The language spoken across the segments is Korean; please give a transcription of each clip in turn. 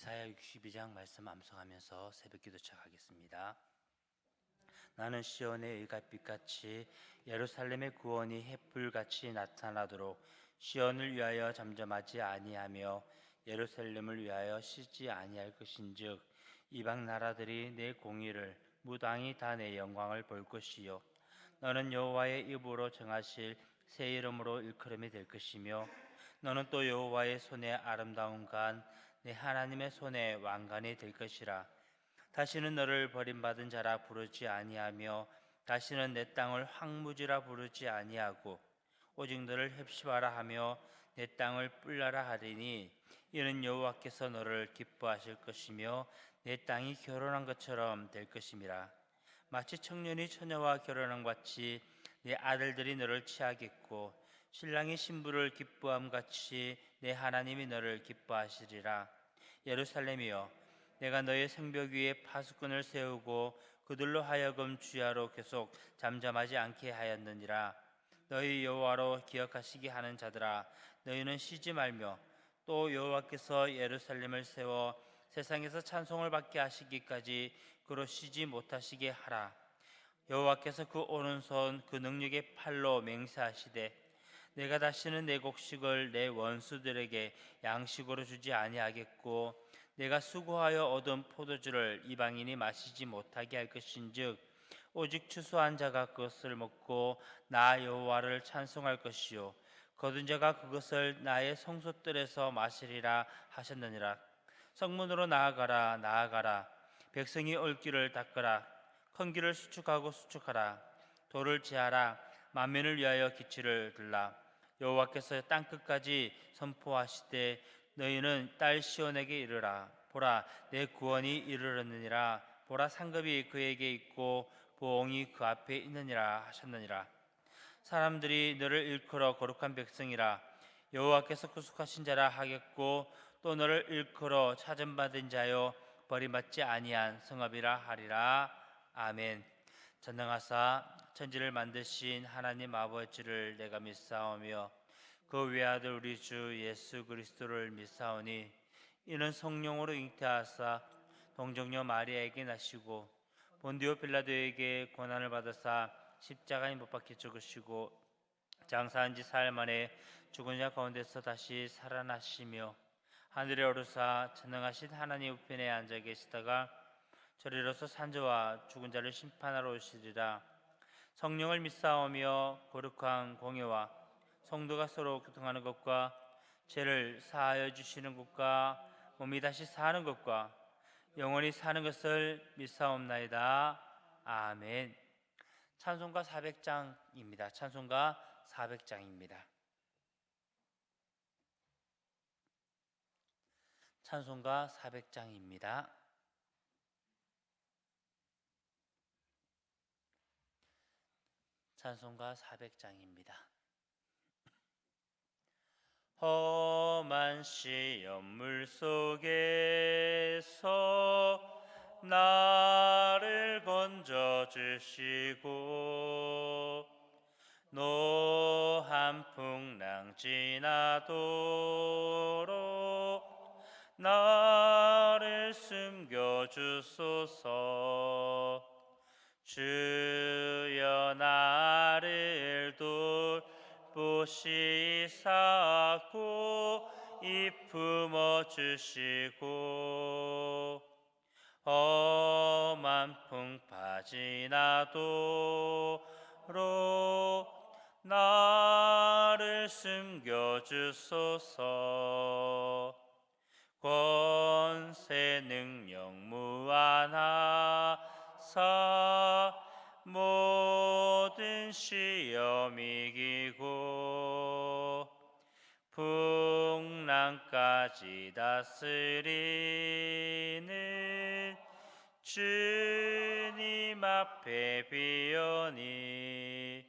이사야 62장 말씀 암송하면서 새벽기도 시작하겠습니다. 나는 시온의 일갓빛같이 예루살렘의 구원이 햇불같이 나타나도록 시온을 위하여 잠잠하지 아니하며 예루살렘을 위하여 쉬지 아니할 것인즉 이방 나라들이 내 공의를 무당이 다 내 영광을 볼 것이요 너는 여호와의 입으로 정하실 새 이름으로 일컬음이 될 것이며 너는 또 여호와의 손에 아름다운 간 내 하나님의 손에 왕관이 될 것이라. 다시는 너를 버림받은 자라 부르지 아니하며 다시는 내 땅을 황무지라 부르지 아니하고 오직 너를 헵시바라 하며 내 땅을 뿔라라 하리니 이는 여호와께서 너를 기뻐하실 것이며 내 땅이 결혼한 것처럼 될 것임이라. 마치 청년이 처녀와 결혼한 것 같이 내 아들들이 너를 취하겠고 신랑이 신부를 기뻐함 같이 내 하나님이 너를 기뻐하시리라. 예루살렘이여, 내가 너의 성벽 위에 파수꾼을 세우고 그들로 하여금 주야로 계속 잠잠하지 않게 하였느니라. 너희 여호와로 기억하시게 하는 자들아, 너희는 쉬지 말며 또 여호와께서 예루살렘을 세워 세상에서 찬송을 받게 하시기까지 그로 쉬지 못하시게 하라. 여호와께서 그 오른손 그 능력의 팔로 맹세하시되 내가 다시는 내 곡식을 내 원수들에게 양식으로 주지 아니하겠고 내가 수고하여 얻은 포도주를 이방인이 마시지 못하게 할 것인즉 오직 추수한 자가 그것을 먹고 나 여호와를 찬송할 것이요 거둔 자가 그것을 나의 성소뜰에서 마시리라 하셨느니라. 성문으로 나아가라 나아가라. 백성이 올 길을 닦으라. 큰 길을 수축하고 수축하라. 돌을 제하라. 만민을 위하여 기치를 들라. 여호와께서 땅끝까지 선포하시되 너희는 딸 시온에게 이르라. 보라, 내 구원이 이르렀느니라. 보라, 상급이 그에게 있고 보응이 그 앞에 있느니라 하셨느니라. 사람들이 너를 일컬어 거룩한 백성이라 여호와께서 구속하신 자라 하겠고 또 너를 일컬어 찾음받은 자여 버림받지 아니한 성읍이라 하리라. 아멘. 전능하사 천지를 만드신 하나님 아버지를 내가 믿사오며 그 외아들 우리 주 예수 그리스도를 믿사오니 이는 성령으로 잉태하사 동정녀 마리아에게 나시고 본디오 빌라도에게 고난을 받으사 십자가에 못 박혀 죽으시고 장사한 지 사흘 만에 죽은 자 가운데서 다시 살아나시며 하늘에 오르사 전능하신 하나님 우편에 앉아 계시다가 저리로서 산자와 죽은 자를 심판하러 오시리라. 성령을 믿사오며 거룩한 공예와 성도가 서로 교통하는 것과 죄를 사하여 주시는 것과 몸이 다시 사는 것과 영원히 사는 것을 믿사옵나이다. 아멘. 찬송가 400장입니다. 찬송가 400장입니다. 찬송가 400장입니다. 찬송가 400장입니다. 험한 시험물 속에서 나를 건져주시고 노한 풍랑 지나도록 나를 숨겨주소서. 주여 나를 돌보시사 고이 품어주시고 험한 풍파 지나도록 나를 숨겨주소서. 권세 능력 무한하사 모든 시험 이기고 풍랑까지 다스리는 주님 앞에 비오니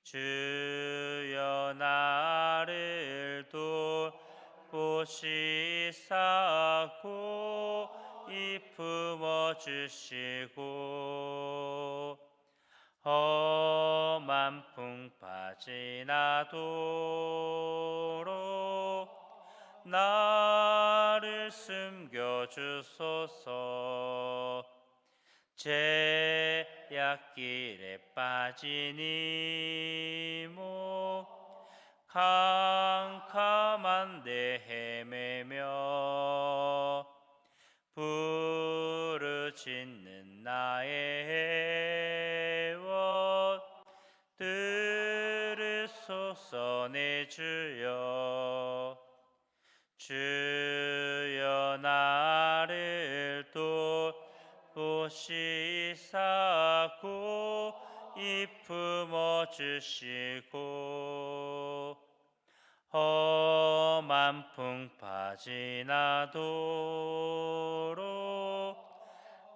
주여 나를 돌보시사 고이 품어주시고 험한 풍파 지나도록 나를 숨겨주소서. 주소서. 제약길에 빠진 이모 캄캄한데 헤매며 부르짖는 나의 애원 들으소서. 내 주여. 주여 나를 돌보시사 고이 품어주시고 험한 풍파 지나도록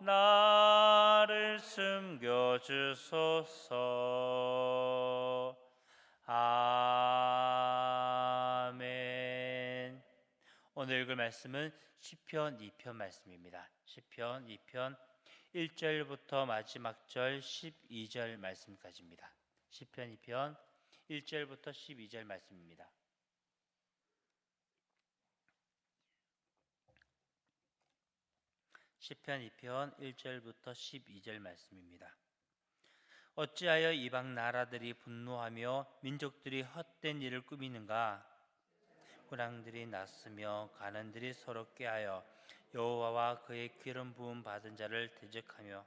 나를 숨겨주소서. 아멘. 오늘 읽을 말씀은 시편 2편 말씀입니다. 시편 2편 1절부터 마지막 절 12절 말씀까지입니다. 시편 2편 1절부터 12절 말씀입니다. 시편 2편 1절부터 12절 말씀입니다. 어찌하여 이방 나라들이 분노하며 민족들이 헛된 일을 꾸미는가? 군왕들이 났으며 가난들이 서로 꾀하여 여호와와 그의 기름 부음 받은 자를 대적하며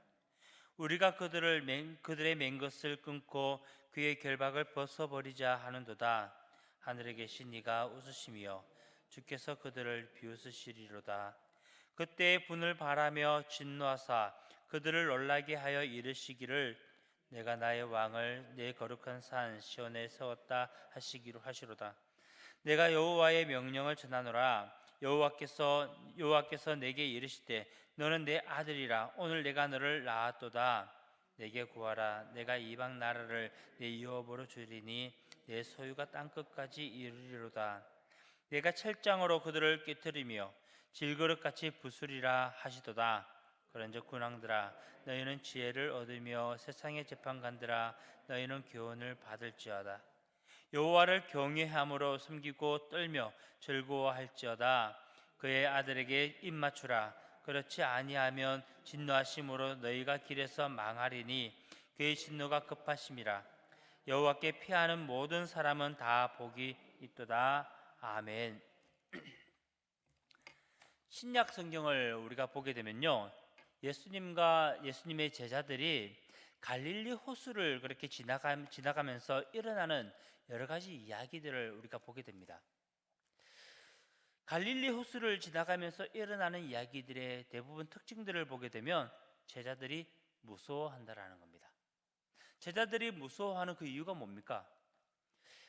우리가 그들의 맨 것을 끊고 그의 결박을 벗어버리자 하는도다. 하늘에 계신 이가 웃으시며 주께서 그들을 비웃으시리로다. 그때 분을 바라며 진노하사 그들을 놀라게 하여 이르시기를 내가 나의 왕을 내 거룩한 산 시온에 세웠다 하시리로다. 내가 여호와의 명령을 전하노라. 여호와께서 내게 이르시되 너는 내 아들이라. 오늘 내가 너를 낳았도다. 내게 구하라. 내가 이방 나라를 내 유업으로 주리니 내 소유가 땅 끝까지 이르리로다. 내가 철장으로 그들을 깨뜨리며 질그릇같이 부수리라 하시도다. 그런즉 군왕들아 너희는 지혜를 얻으며 세상의 재판관들아 너희는 교훈을 받을지어다. 여호와를 경외함으로 숨기고 떨며 즐거워할지어다. 그의 아들에게 입맞추라. 그렇지 아니하면 진노하심으로 너희가 길에서 망하리니 그의 진노가 급하심이라. 여호와께 피하는 모든 사람은 다 복이 있도다. 아멘. 신약 성경을 우리가 보게 되면요, 예수님과 예수님의 제자들이 갈릴리 호수를 그렇게 지나가면서 일어나는 여러 가지 이야기들을 우리가 보게 됩니다. 갈릴리 호수를 지나가면서 일어나는 이야기들의 대부분 특징들을 보게 되면 제자들이 무서워한다라는 겁니다. 제자들이 무서워하는 그 이유가 뭡니까?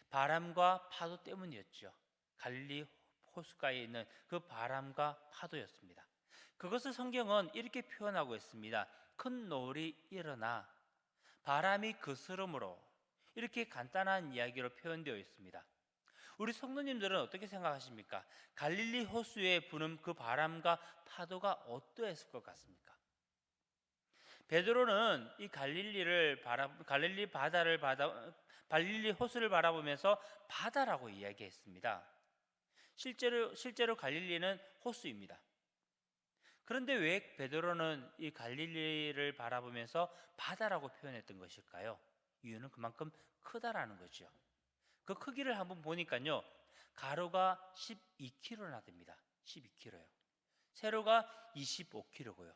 바람과 파도 때문이었죠. 갈릴리 호수가에 있는 그 바람과 파도였습니다. 그것을 성경은 이렇게 표현하고 있습니다. 큰 노을이 일어나 바람이 그스름으로, 이렇게 간단한 이야기로 표현되어 있습니다. 우리 성도님들은 어떻게 생각하십니까? 갈릴리 호수에 부는 그 바람과 파도가 어떠했을 것 같습니까? 베드로는 이 갈릴리 호수를 바라보면서 바다라고 이야기했습니다. 실제로 갈릴리는 호수입니다. 그런데 왜 베드로는 이 갈릴리를 바라보면서 바다라고 표현했던 것일까요? 이유는 그만큼 크다라는 거죠. 그 크기를 한번 보니까요, 가로가 12km나 됩니다. 12km요. 세로가 25km고요.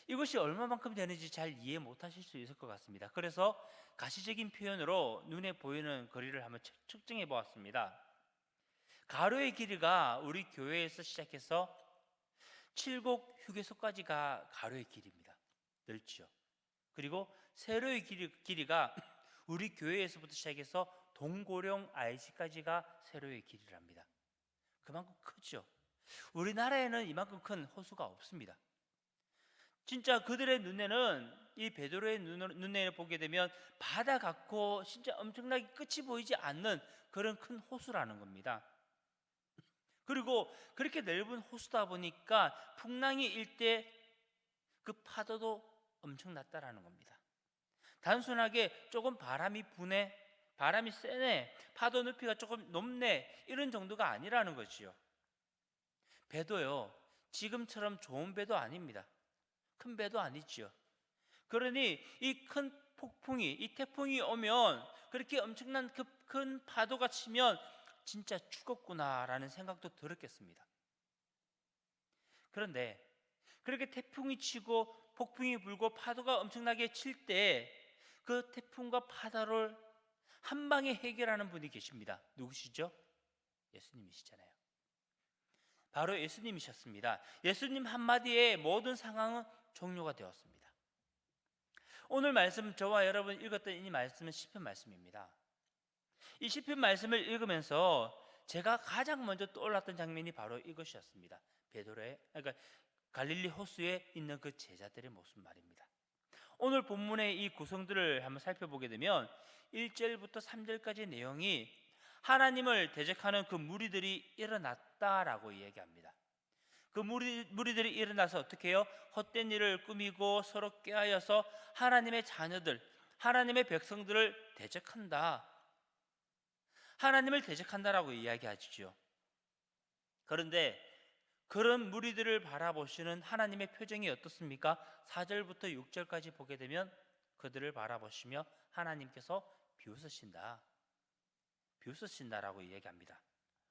이것이 얼마만큼 되는지 잘 이해 못하실 수 있을 것 같습니다. 그래서 가시적인 표현으로 눈에 보이는 거리를 한번 측정해 보았습니다. 가로의 길이가 우리 교회에서 시작해서 칠곡 휴게소까지가 가로의 길입니다. 넓죠. 그리고 세로의 길이가 우리 교회에서부터 시작해서 동고령 IC까지가 세로의 길이랍니다. 그만큼 크죠. 우리나라에는 이만큼 큰 호수가 없습니다. 진짜 그들의 눈에는, 이 베드로의 눈에 보게 되면 바다 같고 진짜 엄청나게 끝이 보이지 않는 그런 큰 호수라는 겁니다. 그리고 그렇게 넓은 호수다 보니까 풍랑이 일 때 그 파도도 엄청났다라는 겁니다. 단순하게 조금 바람이 세네, 파도 높이가 조금 높네, 이런 정도가 아니라는 거지요. 배도요, 지금처럼 좋은 배도 아닙니다. 큰 배도 아니지요. 그러니 이 큰 폭풍이, 이 태풍이 오면, 그렇게 엄청난 그 큰 파도가 치면 진짜 죽었구나라는 생각도 들었겠습니다. 그런데 그렇게 태풍이 치고 폭풍이 불고 파도가 엄청나게 칠 때 그 태풍과 파도를 한 방에 해결하는 분이 계십니다. 누구시죠? 예수님이시잖아요. 바로 예수님이셨습니다. 예수님 한마디에 모든 상황은 종료가 되었습니다. 오늘 말씀, 저와 여러분 읽었던 이 말씀은 시편 말씀입니다. 이 시편 말씀을 읽으면서 제가 가장 먼저 떠올랐던 장면이 바로 이것이었습니다. 베드로의, 그러니까 갈릴리 호수에 있는 그 제자들의 모습 말입니다. 오늘 본문의 이 구성들을 한번 살펴보게 되면 1절부터 3절까지 내용이 하나님을 대적하는 그 무리들이 일어났다라고 이야기합니다. 그 무리들이 일어나서 어떻게 해요? 헛된 일을 꾸미고 서로 꾀하여서 하나님의 자녀들, 하나님의 백성들을 대적한다. 하나님을 대적한다라고 이야기하죠. 그런데 그런 무리들을 바라보시는 하나님의 표정이 어떻습니까? 4절부터 6절까지 보게 되면 그들을 바라보시며 하나님께서 비웃으신다. 비웃으신다라고 이야기합니다.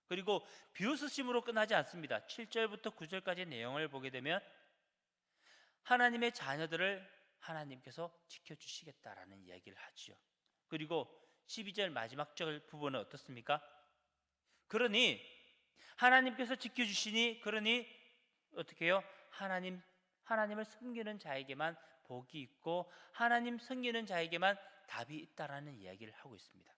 그리고 비웃으심으로 끝나지 않습니다. 7절부터 9절까지 내용을 보게 되면 하나님의 자녀들을 하나님께서 지켜주시겠다라는 이야기를 하지요. 그리고 12절 마지막 절 부분은 어떻습니까? 그러니 하나님께서 지켜주시니, 그러니 어떻게 해요? 하나님을 섬기는 자에게만 복이 있고 하나님 섬기는 자에게만 답이 있다라는 이야기를 하고 있습니다.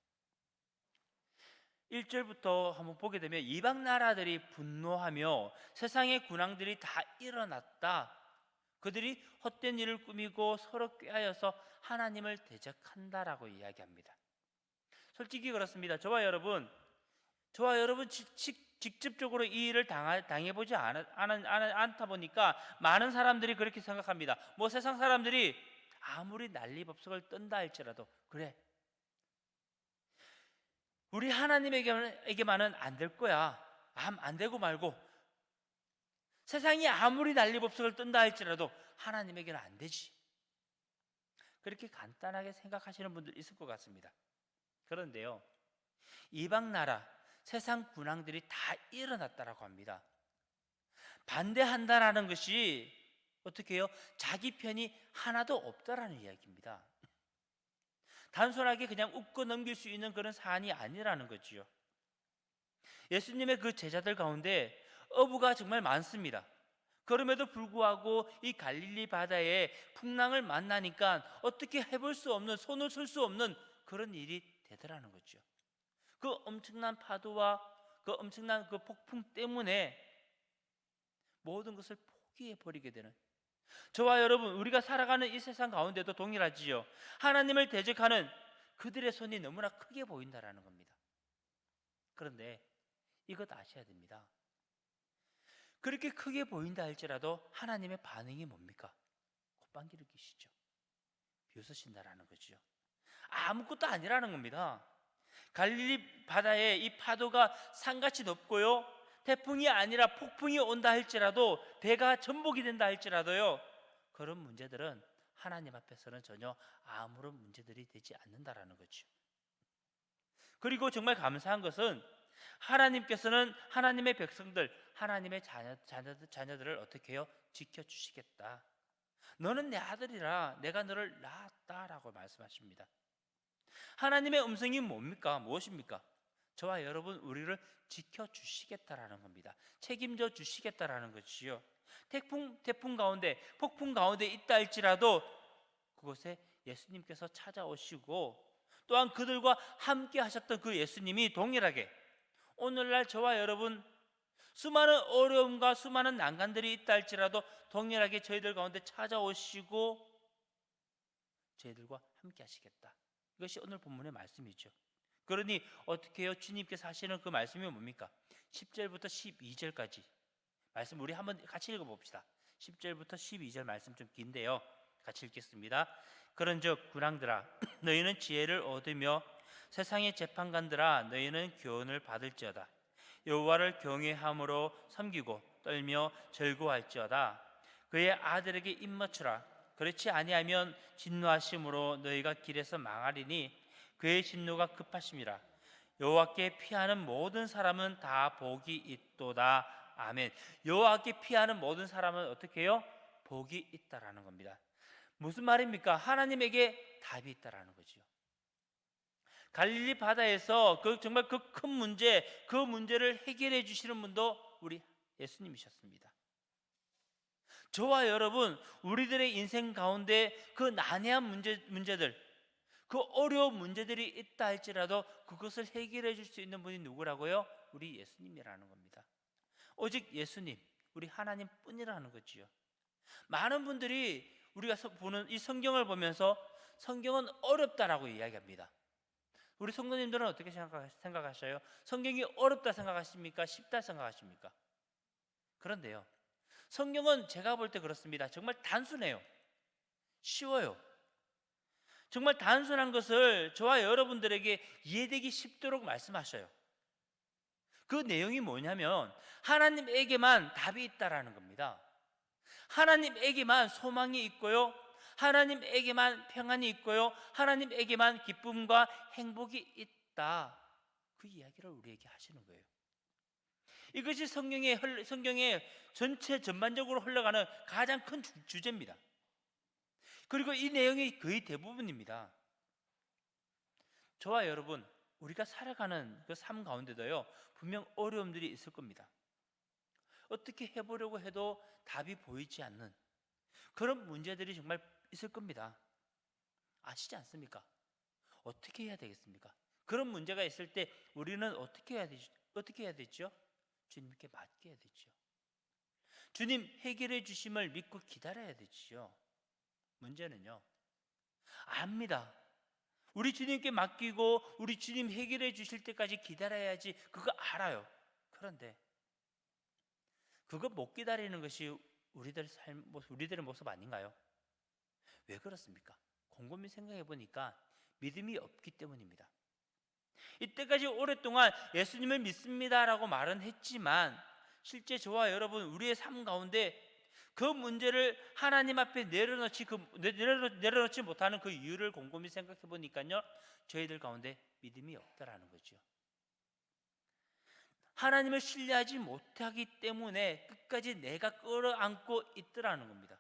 1절부터 한번 보게 되면 이방 나라들이 분노하며 세상의 군왕들이 다 일어났다. 그들이 헛된 일을 꾸미고 서로 꾀하여서 하나님을 대적한다라고 이야기합니다. 솔직히 그렇습니다. 저와 여러분 직접적으로 이 일을 당해보지 않다 보니까 많은 사람들이 그렇게 생각합니다. 뭐 세상 사람들이 아무리 난리법석을 떤다 할지라도, 그래, 우리 하나님에게만은 안 될 거야. 안 되고 말고, 세상이 아무리 난리법석을 떤다 할지라도 하나님에게는 안 되지. 그렇게 간단하게 생각하시는 분들 있을 것 같습니다. 그런데요, 이방 나라 세상 군왕들이 다 일어났다라고 합니다. 반대한다라는 것이 어떻게 해요? 자기 편이 하나도 없다라는 이야기입니다. 단순하게 그냥 웃고 넘길 수 있는 그런 사안이 아니라는 거지요. 예수님의 그 제자들 가운데 어부가 정말 많습니다. 그럼에도 불구하고 이 갈릴리 바다에 풍랑을 만나니까 어떻게 해볼 수 없는, 손을 쓸 수 없는 그런 일이 되더라는 거죠. 그 엄청난 파도와 그 엄청난 그 폭풍 때문에 모든 것을 포기해 버리게 되는, 저와 여러분, 우리가 살아가는 이 세상 가운데도 동일하지요. 하나님을 대적하는 그들의 손이 너무나 크게 보인다라는 겁니다. 그런데 이것 아셔야 됩니다. 그렇게 크게 보인다 할지라도 하나님의 반응이 뭡니까? 콧방귀를 뀌시죠. 비웃으신다라는 거죠. 아무것도 아니라는 겁니다. 갈릴리 바다에 이 파도가 산같이 높고요, 태풍이 아니라 폭풍이 온다 할지라도, 배가 전복이 된다 할지라도요, 그런 문제들은 하나님 앞에서는 전혀 아무런 문제들이 되지 않는다라는 거죠. 그리고 정말 감사한 것은 하나님께서는 하나님의 백성들, 하나님의 자녀들을 어떻게 해요? 지켜주시겠다. 너는 내 아들이라 내가 너를 낳았다라고 말씀하십니다. 하나님의 음성이 뭡니까? 무엇입니까? 저와 여러분, 우리를 지켜주시겠다라는 겁니다. 책임져 주시겠다라는 것이요. 태풍 가운데, 폭풍 가운데 있다 할지라도 그곳에 예수님께서 찾아오시고, 또한 그들과 함께 하셨던 그 예수님이 동일하게 오늘날 저와 여러분 수많은 어려움과 수많은 난관들이 있다 할지라도 동일하게 저희들 가운데 찾아오시고 저희들과 함께 하시겠다. 이것이 오늘 본문의 말씀이죠. 그러니 어떻게 해요? 주님께서 하시는 그 말씀이 뭡니까? 10절부터 12절까지 말씀 우리 한번 같이 읽어봅시다. 10절부터 12절 말씀 좀 긴데요, 같이 읽겠습니다. 그런즉 군왕들아, 너희는 지혜를 얻으며 세상의 재판관들아, 너희는 교훈을 받을지어다. 여호와를 경외함으로 섬기고 떨며 즐거워할지어다. 그의 아들에게 입맞추라. 그렇지 아니하면 진노하심으로 너희가 길에서 망하리니 그의 진노가 급하심이라. 여호와께 피하는 모든 사람은 다 복이 있도다. 아멘. 여호와께 피하는 모든 사람은 어떻게 해요? 복이 있다라는 겁니다. 무슨 말입니까? 하나님에게 답이 있다라는 거죠. 갈릴리 바다에서 정말 그 큰 문제, 그 문제를 해결해 주시는 분도 우리 예수님이셨습니다. 저와 여러분, 우리들의 인생 가운데 그 난해한 문제들, 그 어려운 문제들이 있다 할지라도 그것을 해결해 줄 수 있는 분이 누구라고요? 우리 예수님이라는 겁니다. 오직 예수님, 우리 하나님 뿐이라는 거지요. 많은 분들이 우리가 보는 이 성경을 보면서 성경은 어렵다라고 이야기합니다. 우리 성도님들은 어떻게 생각하셔요? 성경이 어렵다 생각하십니까? 쉽다 생각하십니까? 그런데요, 성경은 제가 볼 때 그렇습니다. 정말 단순해요. 쉬워요. 정말 단순한 것을 저와 여러분들에게 이해되기 쉽도록 말씀하셔요. 그 내용이 뭐냐면 하나님에게만 답이 있다라는 겁니다. 하나님에게만 소망이 있고요, 하나님에게만 평안이 있고요, 하나님에게만 기쁨과 행복이 있다. 그 이야기를 우리에게 하시는 거예요. 이것이 성경의 전체 전반적으로 흘러가는 가장 큰 주제입니다. 그리고 이 내용이 거의 대부분입니다. 저와 여러분, 우리가 살아가는 그 삶 가운데도요, 분명 어려움들이 있을 겁니다. 어떻게 해보려고 해도 답이 보이지 않는 그런 문제들이 정말 있을 겁니다. 아시지 않습니까? 어떻게 해야 되겠습니까? 그런 문제가 있을 때 우리는 어떻게 해야 되죠? 주님께 맡겨야 되죠. 주님 해결해 주심을 믿고 기다려야 되지요. 문제는요, 압니다. 우리 주님께 맡기고 우리 주님 해결해 주실 때까지 기다려야지, 그거 알아요. 그런데 그거 못 기다리는 것이 우리들의 모습 아닌가요? 왜 그렇습니까? 곰곰이 생각해 보니까 믿음이 없기 때문입니다. 이때까지 오랫동안 예수님을 믿습니다라고 말은 했지만 실제 저와 여러분, 우리의 삶 가운데 그 문제를 하나님 앞에 내려놓지 못하는 그 이유를 곰곰이 생각해 보니까요, 저희들 가운데 믿음이 없다라는 거죠. 하나님을 신뢰하지 못하기 때문에 끝까지 내가 끌어안고 있더라는 겁니다.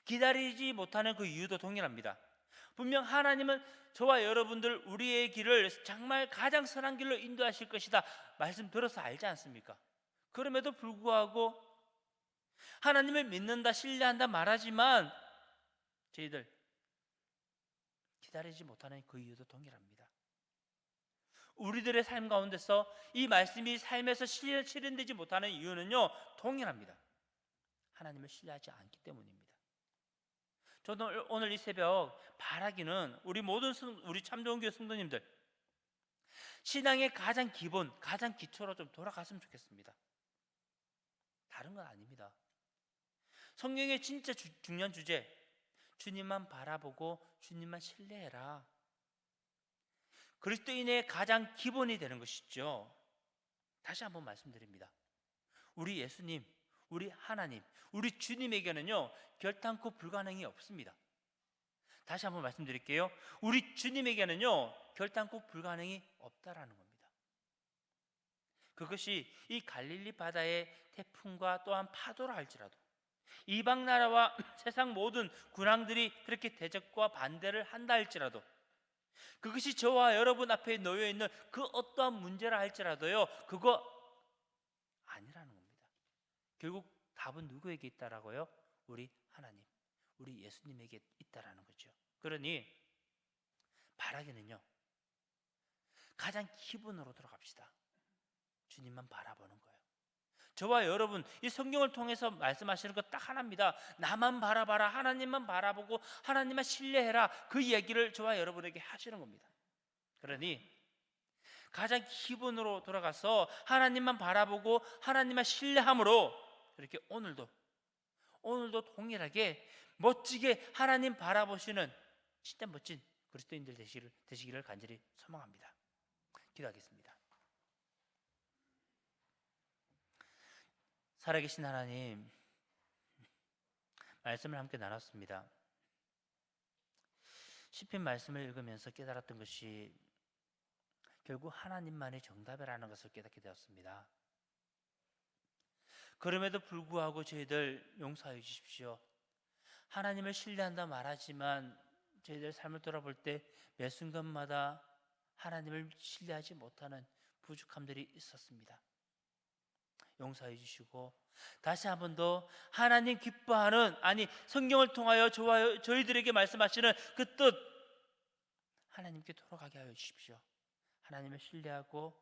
기다리지 못하는 그 이유도 동일합니다. 분명 하나님은 저와 여러분들, 우리의 길을 정말 가장 선한 길로 인도하실 것이다 말씀 들어서 알지 않습니까? 그럼에도 불구하고 하나님을 믿는다, 신뢰한다 말하지만 저희들 기다리지 못하는 그 이유도 동일합니다. 우리들의 삶 가운데서 이 말씀이 삶에서 실현되지 못하는 이유는요, 동일합니다. 하나님을 신뢰하지 않기 때문입니다. 저도 오늘 이 새벽 바라기는 우리 참좋은교회 성도님들 신앙의 가장 기본, 가장 기초로 좀 돌아갔으면 좋겠습니다. 다른 건 아닙니다. 성경의 진짜 중요한 주제, 주님만 바라보고 주님만 신뢰해라. 그리스도인의 가장 기본이 되는 것이죠. 다시 한번 말씀드립니다. 우리 예수님, 우리 하나님, 우리 주님에게는요, 결단코 불가능이 없습니다. 다시 한번 말씀드릴게요. 우리 주님에게는요, 결단코 불가능이 없다라는 겁니다. 그것이 이 갈릴리 바다의 태풍과 또한 파도라 할지라도, 이방 나라와 세상 모든 군왕들이 그렇게 대적과 반대를 한다 할지라도, 그것이 저와 여러분 앞에 놓여 있는 그 어떠한 문제라 할지라도요, 그거 아니라는 겁니다. 결국 답은 누구에게 있다라고요? 우리 하나님, 우리 예수님에게 있다라는 거죠. 그러니 바라기는요, 가장 기본으로 들어갑시다. 주님만 바라보는 거예요. 저와 여러분, 이 성경을 통해서 말씀하시는 것 딱 하나입니다. 나만 바라봐라, 하나님만 바라보고 하나님만 신뢰해라. 그 이야기를 저와 여러분에게 하시는 겁니다. 그러니 가장 기본으로 돌아가서 하나님만 바라보고 하나님만 신뢰함으로 이렇게 오늘도 동일하게 멋지게 하나님 바라보시는 진짜 멋진 그리스도인들 되시기를 간절히 소망합니다. 기도하겠습니다. 살아계신 하나님, 말씀을 함께 나눴습니다. 시편 말씀을 읽으면서 깨달았던 것이 결국 하나님만이 정답이라는 것을 깨닫게 되었습니다. 그럼에도 불구하고 저희들 용서해 주십시오. 하나님을 신뢰한다 말하지만 저희들 삶을 돌아볼 때 매 순간마다 하나님을 신뢰하지 못하는 부족함들이 있었습니다. 용서해 주시고 다시 한 번 더 하나님 기뻐하는, 아니 성경을 통하여 저희들에게 말씀하시는 그 뜻 하나님께 돌아가게 하여 주십시오. 하나님을 신뢰하고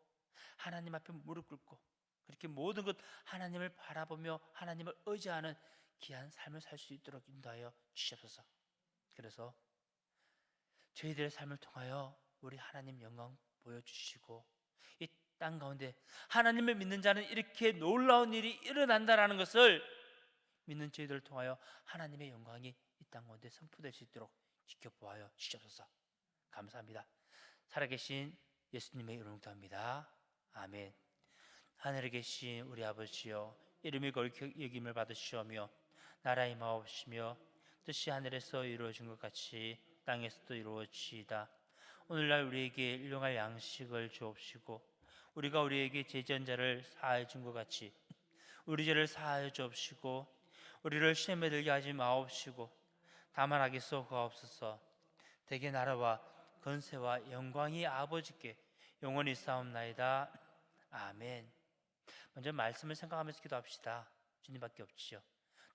하나님 앞에 무릎 꿇고 그렇게 모든 것 하나님을 바라보며 하나님을 의지하는 귀한 삶을 살 수 있도록 인도하여 주시옵소서. 그래서 저희들의 삶을 통하여 우리 하나님 영광 보여주시고 이 땅 가운데 하나님을 믿는 자는 이렇게 놀라운 일이 일어난다라는 것을 믿는 저희들을 통하여 하나님의 영광이 이 땅 가운데 선포될 수 있도록 지켜보아여 주시옵소서. 감사합니다. 살아계신 예수님의 이름으로 기도합니다. 아멘. 하늘에 계신 우리 아버지여, 이름이 거룩히 여김을 받으시오며 나라의 마옵시며 뜻이 하늘에서 이루어진 것 같이 땅에서도 이루어지이다. 오늘날 우리에게 일용할 양식을 주옵시고 우리가 우리에게 죄지은 자를 사하여 준 것 같이 우리 죄를 사하여 주옵시고 우리를 시험에 들게 하지 마옵시고 다만 악에 쏘가옵소서. 대개 나라와 건세와 영광이 아버지께 영원히 싸움나이다. 아멘. 먼저 말씀을 생각하면서 기도합시다. 주님밖에 없지요.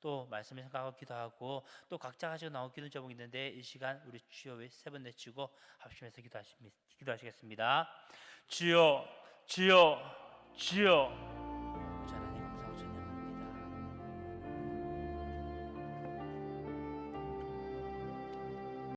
또 말씀을 생각하고 기도하고 또 각자 가지고 나온 기도 제목이 있는데 이 시간 우리 주여 세 번 내치고 합심해서 기도하시겠습니다. 주여, 주여, 주여.